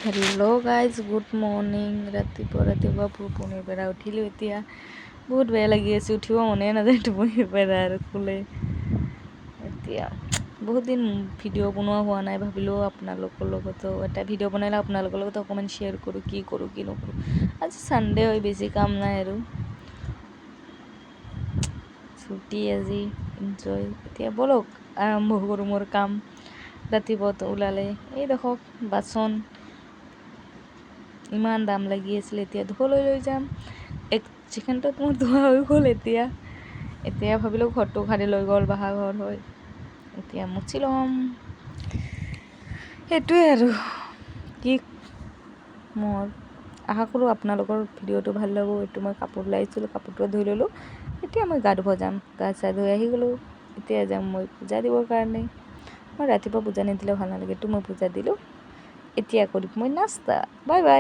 Hello' guys, good morning. ৰাতিপুৱা টোপনিৰ পৰা উঠিলোঁ। এতিয়া বহুত বেয়া লাগি আছে, উঠিব মনে নাযায় টোপনিৰ পৰা আৰু শুলে। এতিয়া বহুত দিন ভিডিঅ' বনোৱা হোৱা নাই, ভাবিলোঁ আপোনালোকৰ লগতো এটা ভিডিঅ' বনালে আপোনালোকৰ লগত অকণমান শ্বেয়াৰ কৰোঁ, কি নকৰোঁ। আজি ছানডে হয়, বেছি কাম নাই আৰু ছুটি আজি, এনজয়। এতিয়া ব'লক আৰম্ভ কৰোঁ মোৰ কাম। ৰাতিপুৱাতো ওলালে এই দেখক বাচন ইমান দাম লাগি আছিলে, এতিয়া ধুবলৈ লৈ যাম। এক ছেকেণ্ডত মোৰ ধোৱা হৈ গ'ল। এতিয়া ভাবিলোঁ ঘৰটো সাৰি লৈ গ'ল, বাহাৰ ঘৰ হয়। এতিয়া মুচি ল'ম, সেইটোৱে আৰু কি মোৰ আশা কৰোঁ আপোনালোকৰ ভিডিঅ'টো ভাল লাগিব। এইটো মই কাপোৰ লাইছিলোঁ, কাপোৰটো ধুই ল'লোঁ। এতিয়া মই গা ধুব যাম। গা চা ধুই আহি গ'লোঁ। এতিয়া যাম মই পূজা দিবৰ কাৰণে। মই ৰাতিপুৱা পূজা নিদিলেও ভাল নালাগে, এইটো মই পূজা দিলোঁ। এতিয়া কৰিম মই নাস্তা। Bye bye.